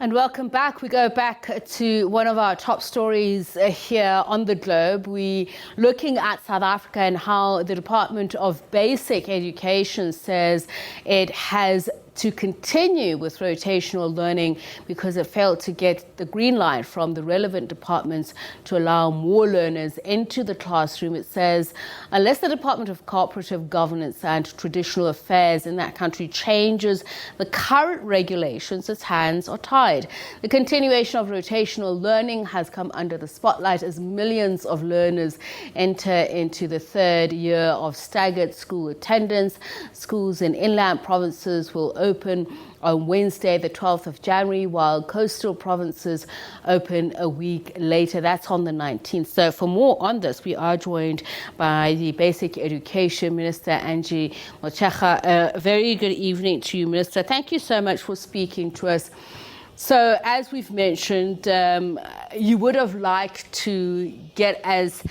And welcome back. We go back to one of our top stories here on the globe. We're looking at South Africa and how the Department of Basic Education says it has to continue with rotational learning because it failed to get the green light from the relevant departments to allow more learners into the classroom. It says unless the Department of Co-Operative Governance and Traditional Affairs in that country changes the current regulations, its hands are tied. The continuation of rotational learning has come under the spotlight as millions of learners enter into the third year of staggered school attendance. Schools in inland provinces will open on Wednesday, the 12th of January, while coastal provinces open a week later. That's on the 19th. So for more on this, we are joined by the Basic Education Minister, Angie Motshekga. A very good evening to you, Minister. Thank you so much for speaking to us. So, as we've mentioned, you would have liked to get as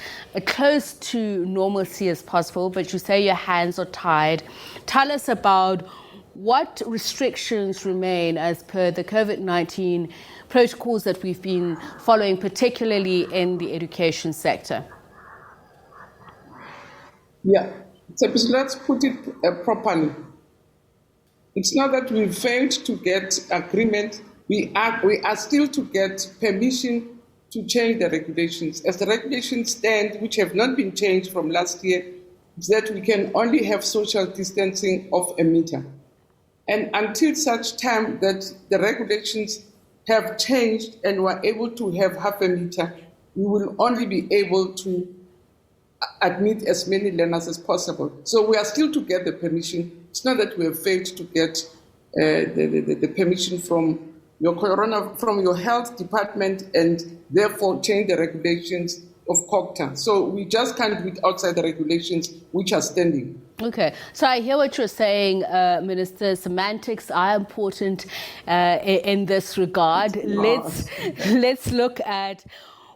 close to normalcy as possible, but you say your hands are tied. Tell us about what restrictions remain as per the COVID-19 protocols that we've been following, particularly in the education sector. Yeah, so let's put it properly. It's not that we failed to get agreement. We are still to get permission to change the regulations. As the regulations stand, which have not been changed from last year, is that we can only have social distancing of 1 meter. And until such time that the regulations have changed and we're able to have 0.5 meter, we will only be able to admit as many learners as possible. So we are still to get the permission. It's not that we have failed to get the permission from your health department and therefore change the regulations of COCTA. So we just can't do it outside the regulations which are standing. Okay, so I hear what you're saying, Minister. Semantics are important in this regard. Let's look at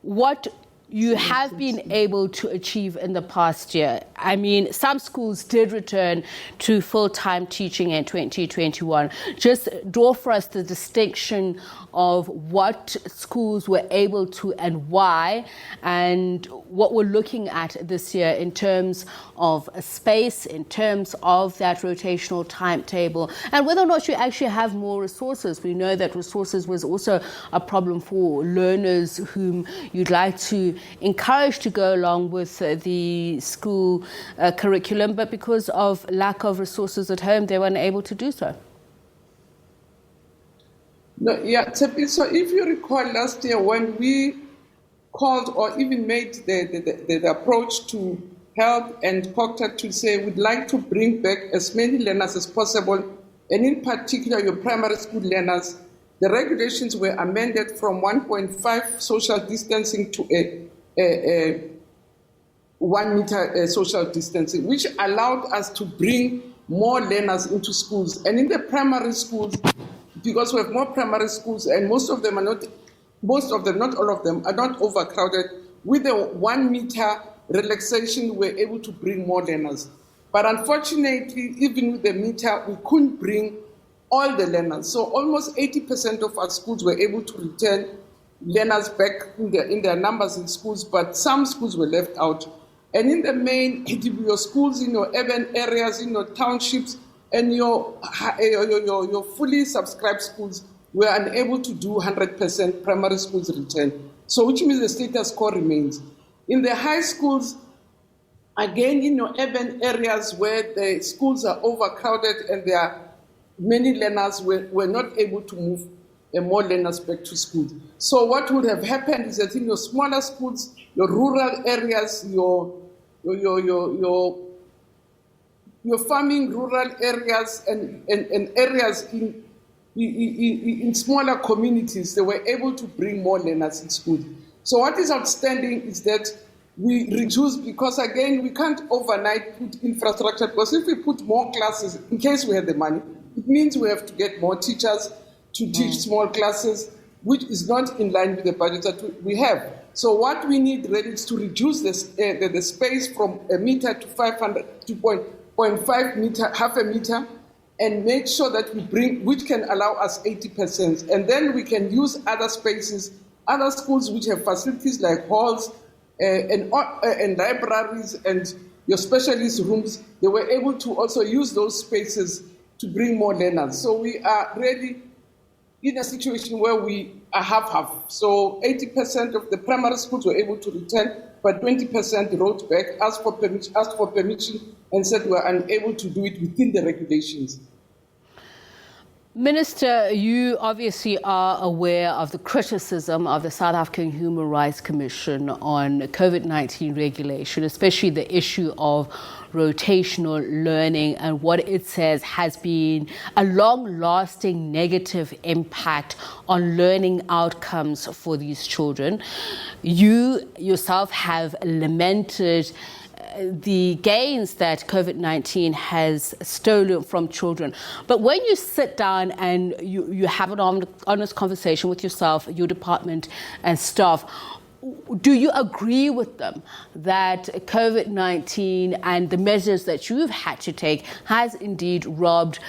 what you have been able to achieve in the past year. I mean, some schools did return to full-time teaching in 2021. Just draw for us the distinction of what schools were able to and why, and what we're looking at this year in terms of a space, in terms of that rotational timetable, and whether or not you actually have more resources. We know that resources was also a problem for learners whom you'd like to encourage to go along with the school curriculum, but because of lack of resources at home, they weren't able to do so. No, yeah, so if you recall last year when we called or even made the approach to health and COCTA to say we'd like to bring back as many learners as possible, and in particular your primary school learners, the regulations were amended from 1.5 social distancing to a 1 meter social distancing, which allowed us to bring more learners into schools. And in the primary schools, because we have more primary schools and most of them, not all of them, are not overcrowded, with the 1 meter relaxation, we're able to bring more learners. But unfortunately, even with the meter, we couldn't bring all the learners. So almost 80% of our schools were able to return learners back in their numbers in schools, but some schools were left out. And in the main, your schools in your urban areas, in your townships, and your fully subscribed schools were unable to do 100% primary schools return. So which means the status quo remains. In the high schools, again, in your urban areas where the schools are overcrowded and there are many learners, were not able to move more learners back to school. So what would have happened is that in your smaller schools, your rural areas, your farming rural areas and areas in smaller communities, they were able to bring more learners in school. So what is outstanding is that we reduce, because again, we can't overnight put infrastructure, because if we put more classes, in case we have the money, it means we have to get more teachers to teach small classes, which is not in line with the budget that we have. So what we need really is to reduce the space from 1 meter to 0.5 meter, 0.5 meter, and make sure that we bring, which can allow us 80%. And then we can use other spaces, other schools which have facilities like halls and libraries and your specialist rooms. They were able to also use those spaces to bring more learners. So we are really in a situation where we are half-half. So 80% of the primary schools were able to return, but 20% wrote back, asked for permission, and said we're unable to do it within the regulations. Minister, you obviously are aware of the criticism of the South African Human Rights Commission on COVID-19 regulation, especially the issue of rotational learning and what it says has been a long-lasting negative impact on learning outcomes for these children. You yourself have lamented the gains that COVID-19 has stolen from children. But when you sit down and you have an honest conversation with yourself, your department and staff, do you agree with them that COVID-19 and the measures that you've had to take has indeed robbed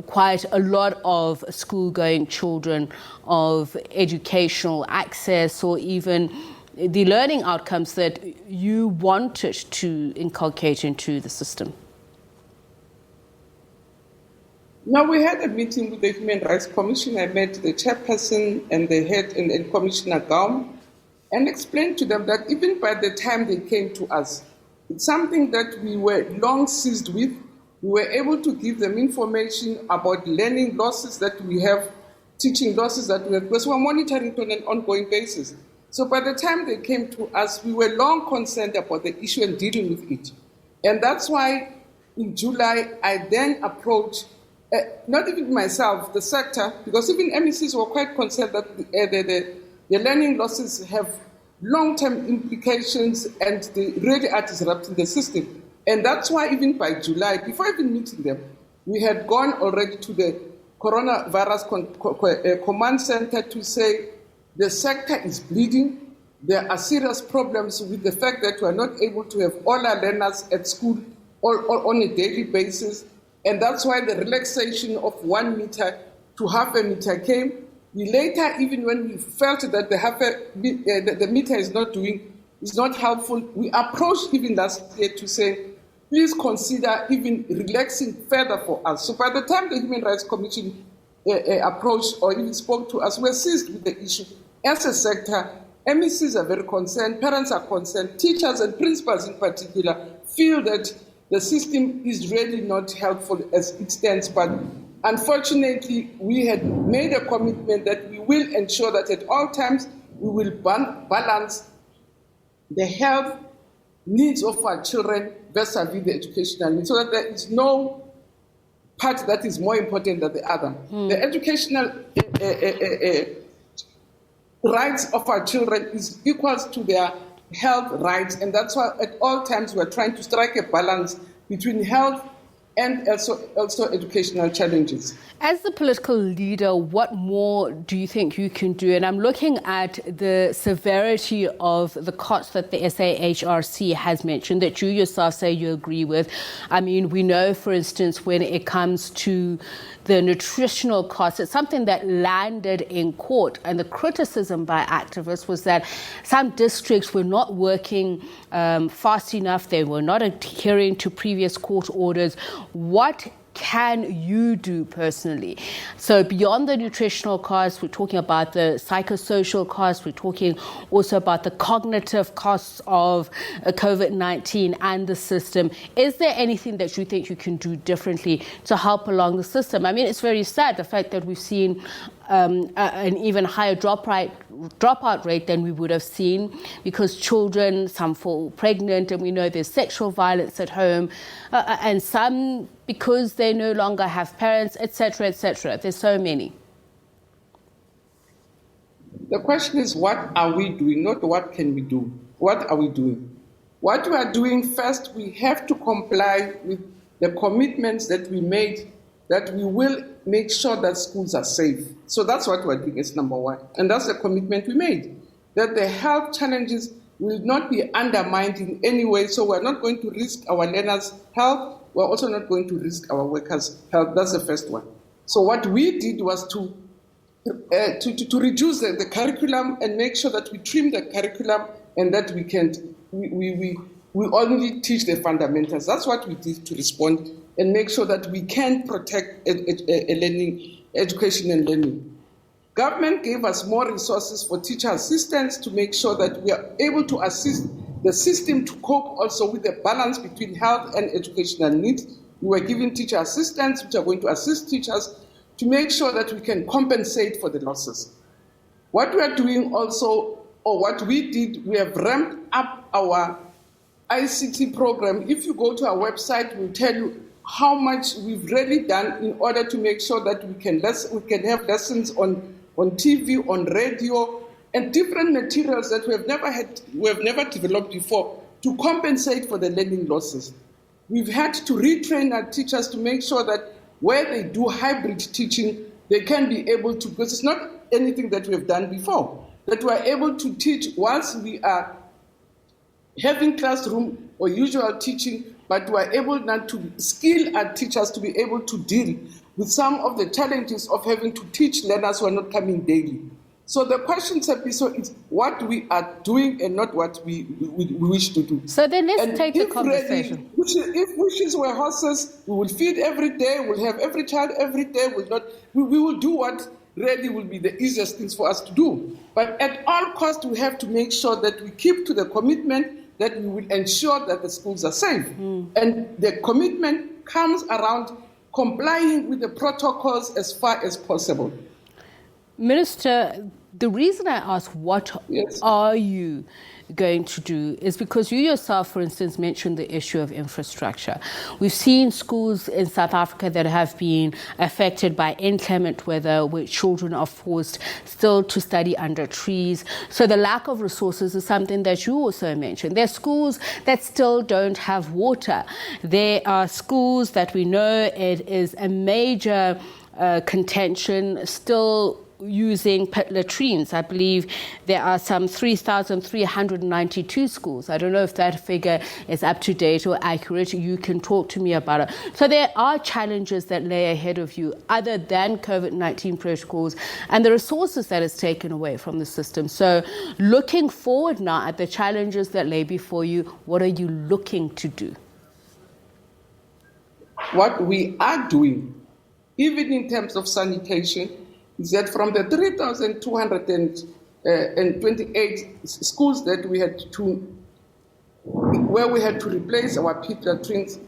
quite a lot of school-going children of educational access or even the learning outcomes that you wanted to inculcate into the system? Now, we had a meeting with the Human Rights Commission. I met the chairperson and the head and Commissioner Gaum and explained to them that even by the time they came to us, it's something that we were long seized with. We were able to give them information about learning losses that we have, teaching losses that we have, because we're monitoring it on an ongoing basis. So by the time they came to us, we were long concerned about the issue and dealing with it. And that's why in July, I then approached, not even myself, the sector, because even MECs were quite concerned that the learning losses have long-term implications and they really are disrupting the system. And that's why even by July, before even meeting them, we had gone already to the coronavirus command center to say, the sector is bleeding. There are serious problems with the fact that we are not able to have all our learners at school or on a daily basis. And that's why the relaxation of 1 meter to half a meter came. We later, even when we felt that the meter is not helpful, we approached even last year to say, please consider even relaxing further for us. So by the time the Human Rights Commission approached or even spoke to us, we're seized with the issue. As a sector, MECs are very concerned, parents are concerned, teachers and principals in particular feel that the system is really not helpful as it stands. But unfortunately, we had made a commitment that we will ensure that at all times we will balance the health needs of our children vis-a-vis the educational needs, so that there is no part that is more important than the other. The educational rights of our children is equal to their health rights, and that's why at all times we're trying to strike a balance between health and also educational challenges. As the political leader, what more do you think you can do? And I'm looking at the severity of the costs that the SAHRC has mentioned, that you yourself say you agree with. I mean, we know, for instance, when it comes to the nutritional costs, it's something that landed in court. And the criticism by activists was that some districts were not working fast enough. They were not adhering to previous court orders. What can you do personally? So beyond the nutritional costs, we're talking about the psychosocial costs, we're talking also about the cognitive costs of COVID-19 and the system. Is there anything that you think you can do differently to help along the system? I mean, it's very sad, the fact that we've seen an even higher dropout rate than we would have seen, because children, some fall pregnant, and we know there's sexual violence at home, and some because they no longer have parents, etc., etc. There's so many. The question is, what are we doing? Not what can we do. What are we doing? What we are doing, first, we have to comply with the commitments that we made, that we will make sure that schools are safe. So that's what we're doing as number one. And that's the commitment we made, that the health challenges will not be undermined in any way. So we're not going to risk our learners' health we're also not going to risk our workers' health. That's the first one. So what we did was to reduce the curriculum and make sure that we trim the curriculum and that we only teach the fundamentals. That's what we did to respond and make sure that we can protect education and learning. Government gave us more resources for teacher assistants to make sure that we are able to assist the system to cope also with the balance between health and educational needs. We were giving teacher assistants which are going to assist teachers to make sure that we can compensate for the losses. What we are doing also, or what we did, we have ramped up our ICT program. If you go to our website, we'll tell you how much we've really done in order to make sure that we can have lessons on TV, on radio, and different materials that we have never developed before to compensate for the learning losses. We've had to retrain our teachers to make sure that where they do hybrid teaching, they can be able to, because it's not anything that we have done before, that we are able to teach whilst we are having classroom or usual teaching, but we are able now to skill our teachers to be able to deal with some of the challenges of having to teach learners who are not coming daily. So the question, SABC, is what we are doing and not what we wish to do. So then let's take the conversation. If wishes were horses, we will feed every day, we'll have every child every day. We will do what really will be the easiest things for us to do. But at all costs, we have to make sure that we keep to the commitment that we will ensure that the schools are safe. And the commitment comes around complying with the protocols as far as possible. Minister, the reason I ask what are you going to do is because you yourself, for instance, mentioned the issue of infrastructure. We've seen schools in South Africa that have been affected by inclement weather, where children are forced still to study under trees. So the lack of resources is something that you also mentioned. There are schools that still don't have water. There are schools that we know it is a major contention still using pit latrines. I believe there are some 3,392 schools. I don't know if that figure is up to date or accurate. You can talk to me about it. So there are challenges that lay ahead of you other than COVID-19 protocols and the resources that is taken away from the system. So looking forward now at the challenges that lay before you, what are you looking to do? What we are doing, even in terms of sanitation, is that from the 3,228 schools that we had to replace our pit latrines,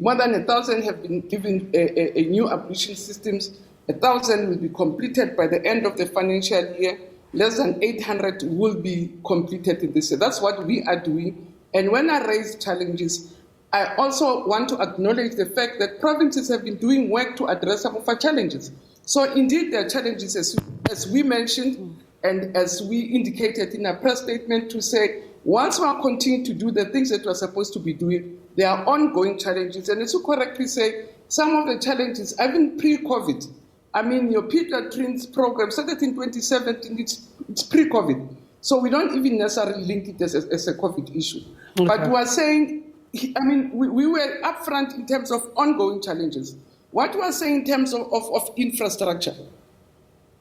more than 1,000 have been given a new ablution systems. 1,000 will be completed by the end of the financial year. Less than 800 will be completed in this year. That's what we are doing. And when I raise challenges, I also want to acknowledge the fact that provinces have been doing work to address some of our challenges. So indeed, there are challenges, as we mentioned, and as we indicated in our press statement, to say, once we continue to do the things that we're supposed to be doing, there are ongoing challenges. And as you correctly say, some of the challenges, even pre-COVID, I mean, your pit latrines program started in 2017, it's pre-COVID. So we don't even necessarily link it as a COVID issue. Okay. But we are saying, I mean, we were upfront in terms of ongoing challenges. What we are saying in terms of infrastructure,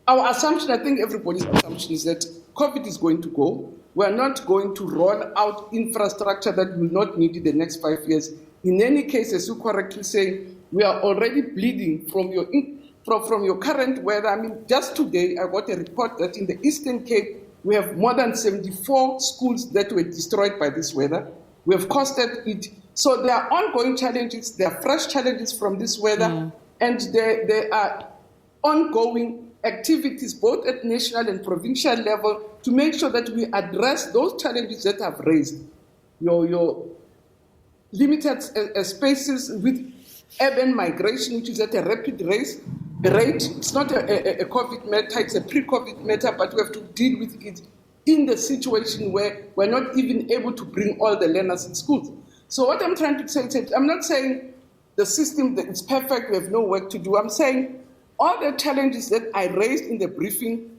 our assumption, I think everybody's assumption is that COVID is going to go. We are not going to roll out infrastructure that will not need in the next 5 years. In any case, as you correctly say, we are already bleeding from your current weather. I mean, just today, I got a report that in the Eastern Cape, we have more than 74 schools that were destroyed by this weather. We have costed it. So there are ongoing challenges, there are fresh challenges from this weather, and there are ongoing activities both at national and provincial level to make sure that we address those challenges that I've raised. Your limited spaces with urban migration, which is at a rapid rate. It's not a COVID matter, it's a pre-COVID matter, but we have to deal with it in the situation where we're not even able to bring all the learners in schools. So what I'm trying to say is, I'm not saying the system that is perfect, we have no work to do. I'm saying all the challenges that I raised in the briefing,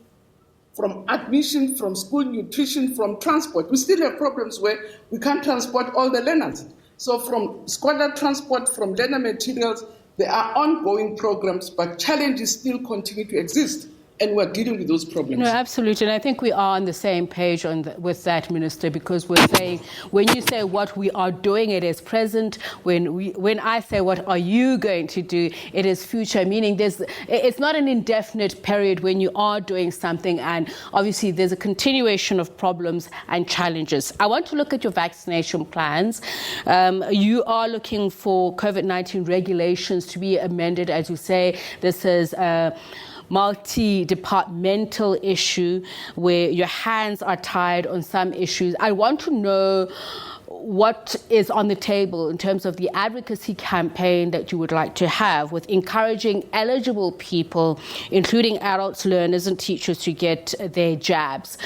from admission, from school nutrition, from transport, we still have problems where we can't transport all the learners. So from scholar transport, from learner materials, there are ongoing programs, but challenges still continue to exist. And we're dealing with those problems. No, absolutely. And I think we are on the same page with that, Minister, because we're saying, when you say what we are doing, it is present. When I say what are you going to do, it is future, meaning it's not an indefinite period when you are doing something. And obviously there's a continuation of problems and challenges. I want to look at your vaccination plans. You are looking for COVID-19 regulations to be amended, as you say. This is multi-departmental issue where your hands are tied on some issues. I want to know what is on the table in terms of the advocacy campaign that you would like to have with encouraging eligible people, including adults, learners and teachers, to get their jabs.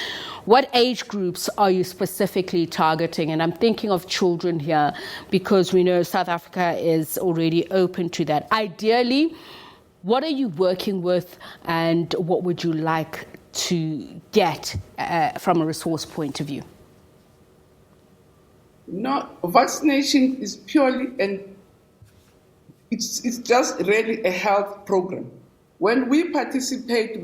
What age groups are you specifically targeting? And I'm thinking of children here because we know South Africa is already open to that. Ideally, what are you working with and what would you like to get from a resource point of view? No, vaccination is purely it's just really a health program. When we participate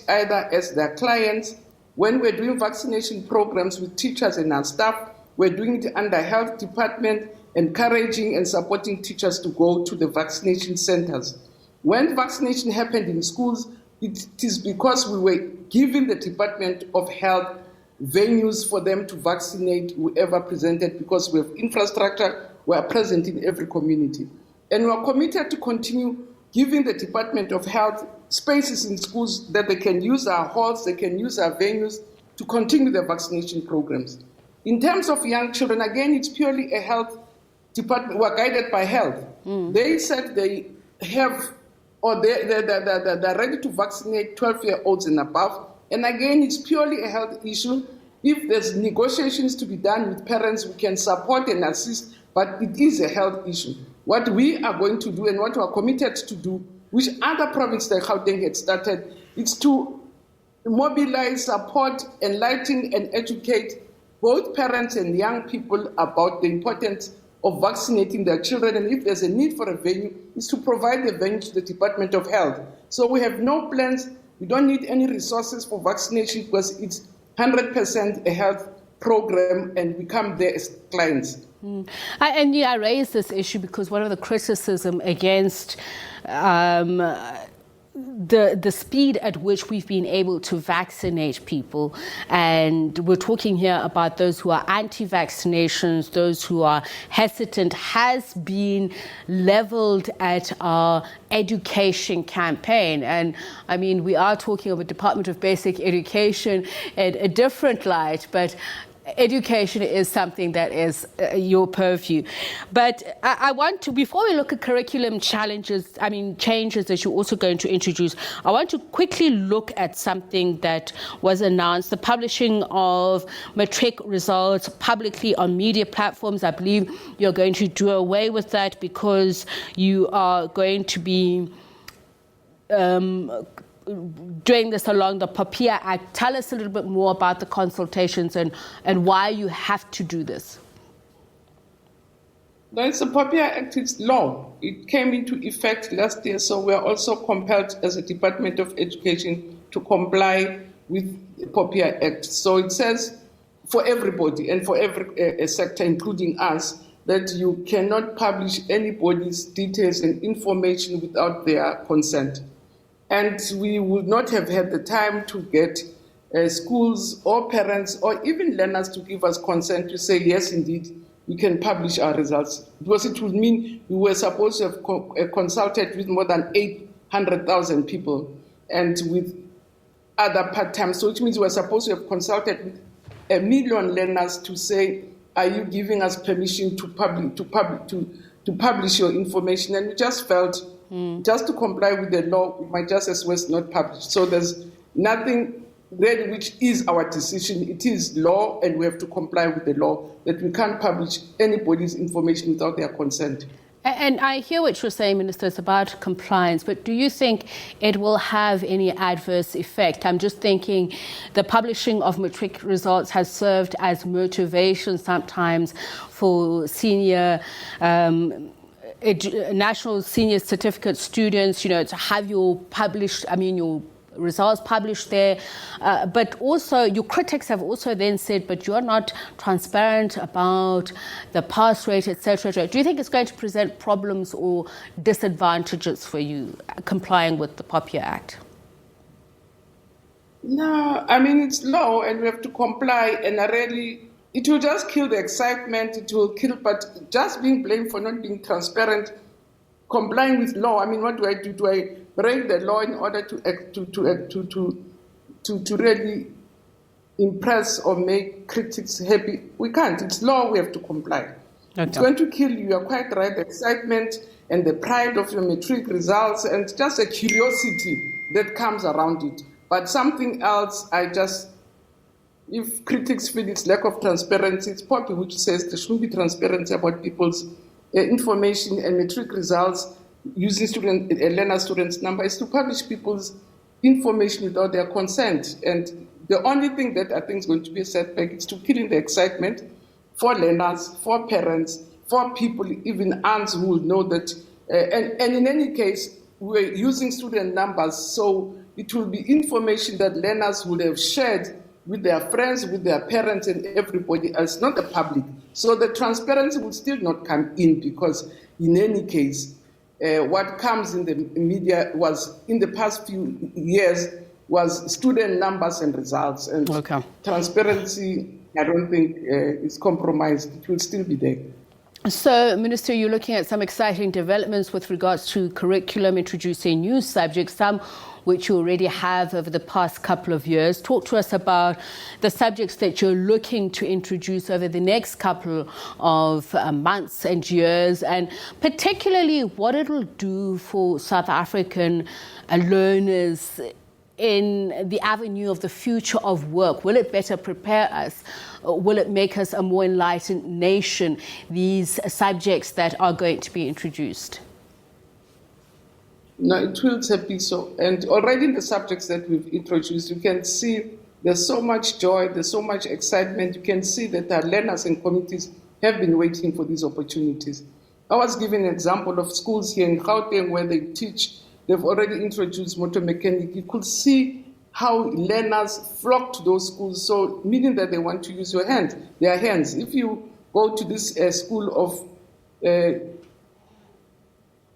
either as their clients. When we're doing vaccination programs with teachers and our staff, we're doing it under health department, encouraging and supporting teachers to go to the vaccination centers. When vaccination happened in schools, it is because we were giving the Department of Health venues for them to vaccinate whoever presented, because we have infrastructure, we are present in every community. And we are committed to continue giving the Department of Health spaces in schools that they can use our halls, they can use our venues to continue the vaccination programs. In terms of young children, again, it's purely a health department. We're guided by health. They said they have, or they're ready to vaccinate 12-year-olds and above. And again, it's purely a health issue. If there's negotiations to be done with parents, we can support and assist, but it is a health issue. What we are going to do and what we are committed to do, which other provinces like Gauteng had started, is to mobilize, support, enlighten, and educate both parents and young people about the importance of vaccinating their children, and if there's a need for a venue, is to provide the venue to the Department of Health. So we have no plans, we don't need any resources for vaccination because it's 100% a health program and we come there as clients. I raise this issue because one of the criticism against the speed at which we've been able to vaccinate people, and we're talking here about those who are anti-vaccinations, those who are hesitant, has been leveled at our education campaign. And I mean, we are talking of a Department of Basic Education in a different light, but education is something that is your purview. But I want to, before we look at curriculum changes that you're also going to introduce, I want to quickly look at something that was announced, the publishing of matric results publicly on media platforms. I believe you're going to do away with that because you are going to be doing this along the PAPIA Act. Tell us a little bit more about the consultations and why you have to do this. It's the PAPIA Act, it's law. It came into effect last year, so we are also compelled as a Department of Education to comply with the PAPIA Act. So it says for everybody and for every sector, including us, that you cannot publish anybody's details and information without their consent. And we would not have had the time to get schools or parents or even learners to give us consent to say, yes, indeed, we can publish our results. Because it would mean we were supposed to have consulted with more than 800,000 people and with other part-time. So which means we were supposed to have consulted with 1 million learners to say, are you giving us permission to publish your information? And we just felt, just to comply with the law, we might just as well not publish. So there's nothing really which is our decision. It is law, and we have to comply with the law that we can't publish anybody's information without their consent. And I hear what you're saying, Minister, it's about compliance, but do you think it will have any adverse effect? I'm just thinking the publishing of matric results has served as motivation sometimes for senior national senior certificate students, to have your results published there, but also your critics have also then said, but you're not transparent about the pass rate, etc. Do you think it's going to present problems or disadvantages for you complying with the POPIA Act? No, I mean, it's law and we have to comply, and it will just kill the excitement, but just being blamed for not being transparent, complying with law, I mean, what do I do? Do I break the law in order to really impress or make critics happy? We can't. It's law. We have to comply. Okay. It's going to kill you. You're quite right. The excitement and the pride of your matric results and just a curiosity that comes around it. But something else, if critics feel it's lack of transparency, it's POPI which says there should be transparency about people's information and matric results. Using learner students' number is to publish people's information without their consent. And the only thing that I think is going to be a setback is to killing the excitement for learners, for parents, for people, even aunts who will know that. And in any case, we're using student numbers, so it will be information that learners would have shared with their friends, with their parents, and everybody else, not the public. So the transparency will still not come in because, in any case, what comes in the media was, in the past few years, was student numbers and results. And transparency, I don't think is compromised. It will still be there. So, Minister, you're looking at some exciting developments with regards to curriculum, introducing new subjects, some which you already have over the past couple of years. Talk to us about the subjects that you're looking to introduce over the next couple of months and years, and particularly what it'll do for South African learners in the avenue of the future of work. Will it better prepare us? Will it make us a more enlightened nation, these subjects that are going to be introduced? No, it will be so. And already in the subjects that we've introduced, you can see there's so much joy, there's so much excitement. You can see that our learners and communities have been waiting for these opportunities. I was giving an example of schools here in Gauteng where they teach. They've already introduced motor mechanic. You could see how learners flock to those schools, so meaning that they want to use their hands. If you go to this school of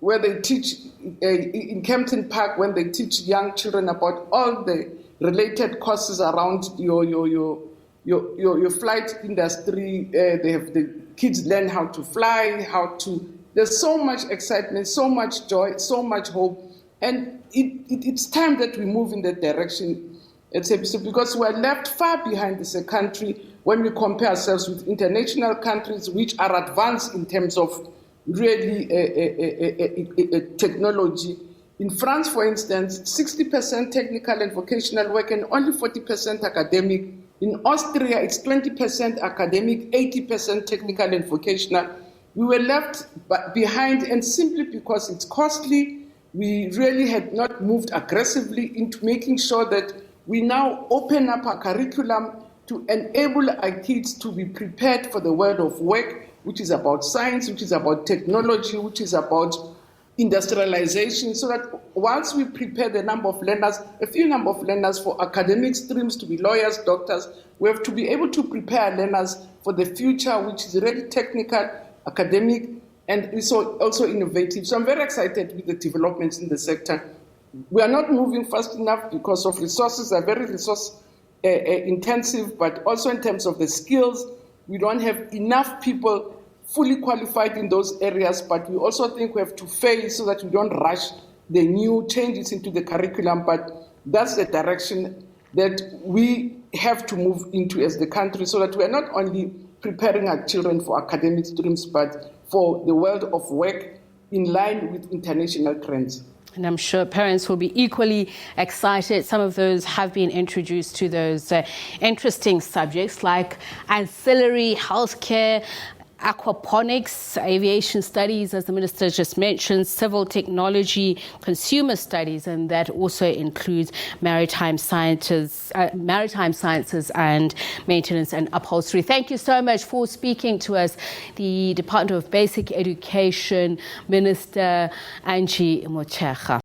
where they teach in Kempton Park, when they teach young children about all the related courses around your flight industry, they have the kids learn how to fly, there's so much excitement, so much joy, so much hope. And it's time that we move in that direction at SABC, because we're left far behind as a country when we compare ourselves with international countries which are advanced in terms of really technology. In France, for instance, 60% technical and vocational work and only 40% academic. In Austria, it's 20% academic, 80% technical and vocational. We were left behind, and simply because it's costly, we really had not moved aggressively into making sure that we now open up our curriculum to enable our kids to be prepared for the world of work, which is about science, which is about technology, which is about industrialization, so that once we prepare a few number of learners for academic streams to be lawyers, doctors, we have to be able to prepare learners for the future, which is really technical, academic, and also innovative. So I'm very excited with the developments in the sector. We are not moving fast enough because of resources are very resource intensive, but also in terms of the skills, we don't have enough people fully qualified in those areas, but we also think we have to phase so that we don't rush the new changes into the curriculum. But that's the direction that we have to move into as the country, so that we're not only preparing our children for academic streams, but for the world of work in line with international trends. And I'm sure parents will be equally excited. Some of those have been introduced to those interesting subjects like ancillary healthcare, aquaponics, aviation studies, as the Minister just mentioned, civil technology, consumer studies, and that also includes maritime sciences and maintenance and upholstery. Thank you so much for speaking to us, the Department of Basic Education Minister Angie Motshekga.